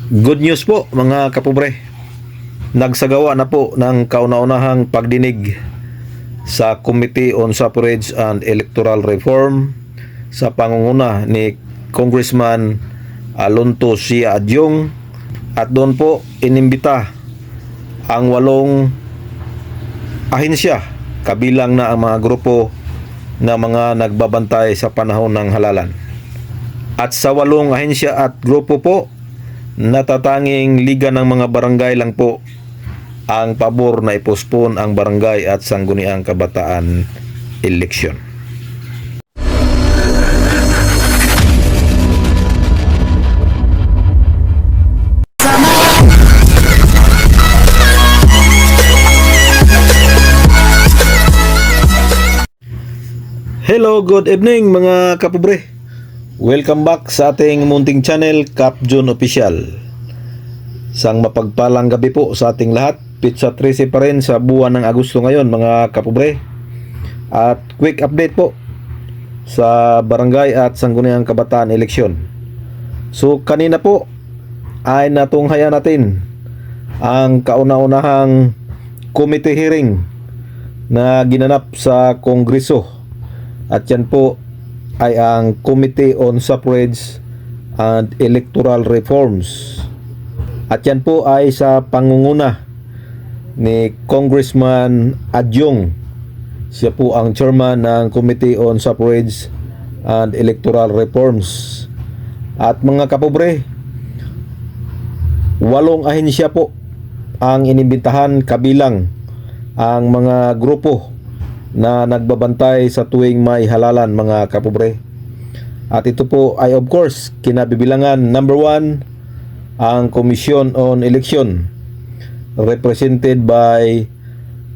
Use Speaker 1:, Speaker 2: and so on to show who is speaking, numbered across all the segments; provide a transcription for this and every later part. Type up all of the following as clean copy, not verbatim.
Speaker 1: Good news po mga kapobre. Nagsagawa na po ng kauna-unahang pagdinig sa Committee on Suffrage and Electoral Reform sa pangunguna ni Congressman Alonto Sia Adyong, at doon po inimbita ang 8 ahensya kabilang na ang mga grupo na mga nagbabantay sa panahon ng halalan. At sa 8 ahensya at grupo po, natatanging liga ng mga barangay lang po ang pabor na ipospon ang barangay at sangguniang kabataan eleksyon. Hello, good evening mga kapobre. Welcome back sa ating munting channel, Cap John Official. Sang mapagpalang gabi po sa ating lahat. Pizza 13 pa rin sa buwan ng Agosto ngayon mga kapobre. At quick update po sa barangay at sangguniang kabataan eleksyon. So kanina po ay natunghayan natin ang kauna-unahang committee hearing na ginanap sa Kongreso. At yan po ay ang Committee on Suffrage and Electoral Reforms. At yan po ay sa pangunguna ni Congressman Adyong. Siya po ang chairman ng Committee on Suffrage and Electoral Reforms. At mga kapobre, 8 ahensya po ang inimbitahan kabilang ang mga grupo na nagbabantay sa tuwing may halalan mga kapobre. At ito po ay of course kinabibilangan, number 1 ang Commission on Election represented by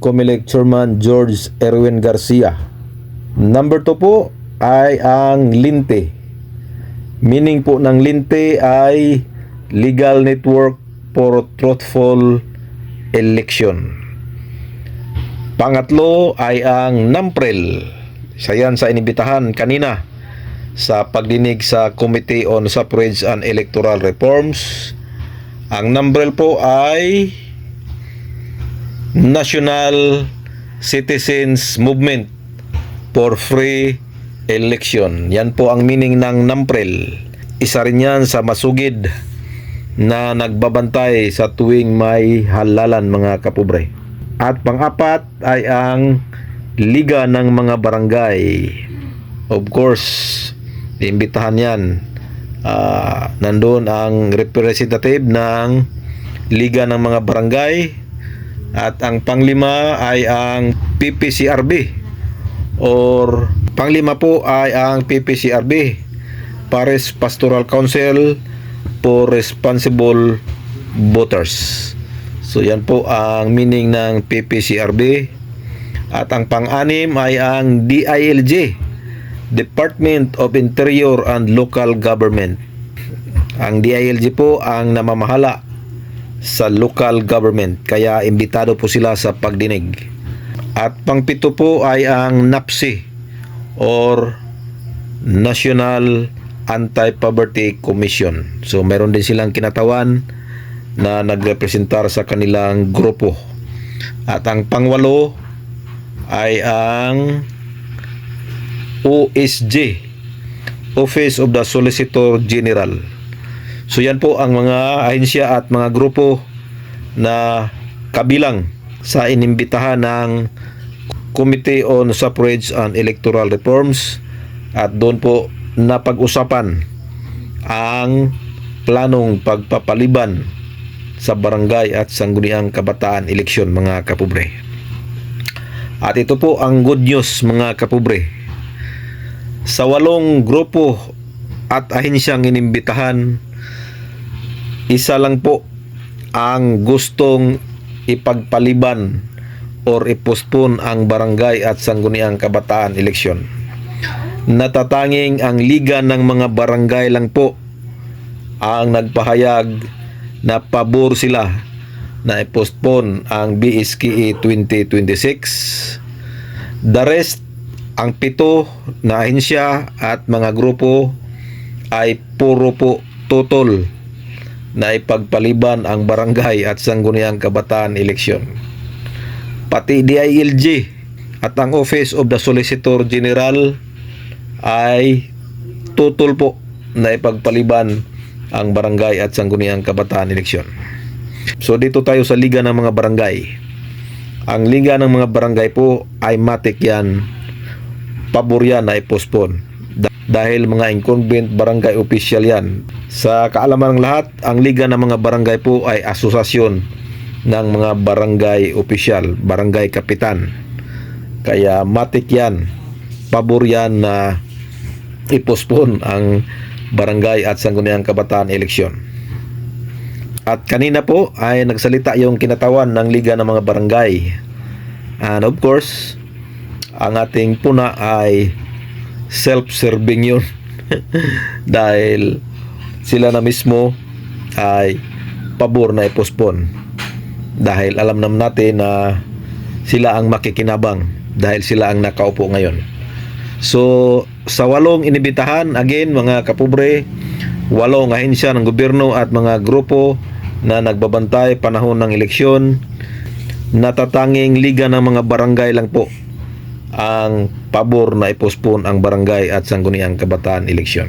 Speaker 1: COMELEC Chairman George Erwin Garcia. Number 2 po ay ang LINTE. Meaning po ng LINTE ay Legal Network for Truthful Election. Pangatlo ay ang NAMPREL. Isa yan sa inibitahan kanina sa pagdinig sa Committee on Suffrage and Electoral Reforms. Ang NAMPREL po ay National Citizens Movement for Free Election. Yan po ang meaning ng NAMPREL. Isa rin yan sa masugid na nagbabantay sa tuwing may halalan mga kapobre. At pang-apat ay ang Liga ng mga Barangay. Of course, iimbitahan yan. Nandun ang representative ng Liga ng mga Barangay. At ang panglima ay ang PPCRB. Or panglima po ay ang PPCRB, Paris Pastoral Council for Responsible Voters. So yan po ang meaning ng PPCRB. At ang pang-anim ay ang DILG, Department of Interior and Local Government. Ang DILG po ang namamahala sa local government, kaya imbitado po sila sa pagdinig. At pang-7 po ay ang NAPSI or National Anti-Poverty Commission. So mayroon din silang kinatawan na nagrepresentar sa kanilang grupo. At ang pang-8 ay ang OSG, Office of the Solicitor General. So yan po ang mga ahensya at mga grupo na kabilang sa inimbitahan ng Committee on Suffrage and Electoral Reforms. At doon po napag-usapan ang planong pagpapaliban sa barangay at sangguniang kabataan eleksyon mga kapobre. At ito po ang good news mga kapobre. Sa 8 grupo at ahensyang inimbitahan, isa lang po ang gustong ipagpaliban or ipospon ang barangay at sangguniang kabataan eleksyon. Natatanging ang Liga ng mga Barangay lang po ang nagpahayag na pabor sila na i-postpone ang BSKE 2026. The rest, ang 7 na ahensya at mga grupo ay puro po tutol na ipagpaliban ang barangay at sangguniang kabataan eleksyon. Pati DILG at ang Office of the Solicitor General ay tutol po na ipagpaliban ang barangay at sangguniang kabataan eleksyon. So dito tayo sa Liga ng mga Barangay. Ang Liga ng mga Barangay po ay matik yan, pabor yan na i-postpone. Dahil mga incumbent barangay official yan. Sa kaalaman ng lahat, ang Liga ng mga Barangay po ay asosasyon ng mga barangay official, barangay kapitan. Kaya matik yan, pabor yan na i-postpone ang barangay at sangguniang kabataan eleksyon. At kanina po ay nagsalita yung kinatawan ng Liga ng mga Barangay. And of course, ang ating puna ay self-serving yun. Dahil sila na mismo ay pabor na i-postpone. Dahil alam naman natin na sila ang makikinabang dahil sila ang nakaupo ngayon. So, sa 8 inibitahan, again mga kapobre, 8 ahensya ng gobyerno at mga grupo na nagbabantay panahon ng eleksyon, natatanging Liga ng mga Barangay lang po ang pabor na i-postpone ang barangay at sangguniang kabataan eleksyon.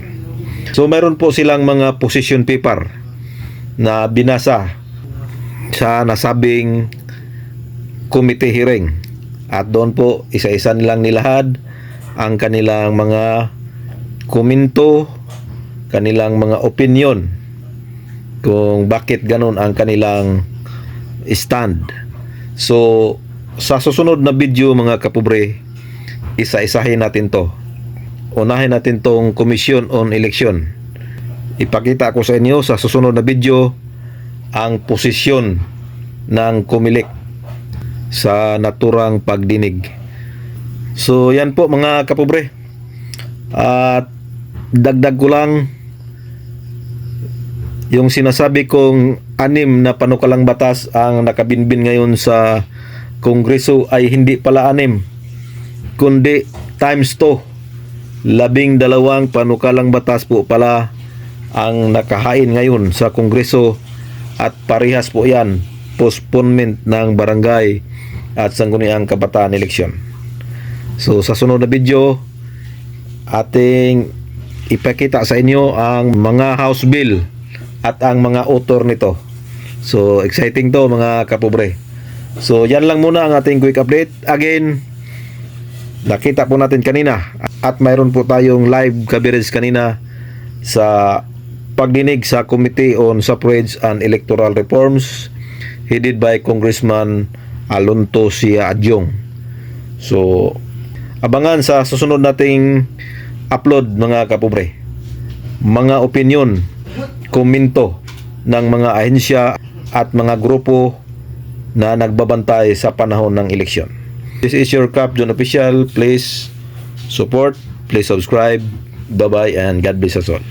Speaker 1: So mayroon po silang mga position paper na binasa sa nasabing committee hearing, at doon po isa-isa nilang nilahad ang kanilang mga komento, kanilang mga opinion kung bakit ganun ang kanilang stand. So sa susunod na video mga kapobre, isa-isahin natin to. Unahin natin tong Commission on Election. Ipakita ko sa inyo sa susunod na video ang posisyon ng COMELEC sa naturang pagdinig. So yan po mga kapobre. At dagdag ko lang yung sinasabi kong 6 na panukalang batas ang nakabinbin ngayon sa Kongreso ay hindi pala 6, kundi times 2. 12 panukalang batas po pala ang nakahain ngayon sa Kongreso, at parehas po yan postponement ng barangay at sangguniang kabataan eleksyon. So sa sunod na video, ating ipakita sa inyo ang mga House Bill at ang mga author nito. So exciting to mga kapobre. So yan lang muna ang ating quick update. Again, nakita po natin kanina at mayroon po tayong live coverage kanina sa pagdinig sa Committee on Suffrage and Electoral Reforms headed by Congressman Alonto Sia Adyong. So abangan sa susunod nating upload mga kapobre. Mga opinion, komento ng mga ahensya at mga grupo na nagbabantay sa panahon ng eleksyon. This is your Cap John Official. Please support, please subscribe. Bye-bye and God bless us all.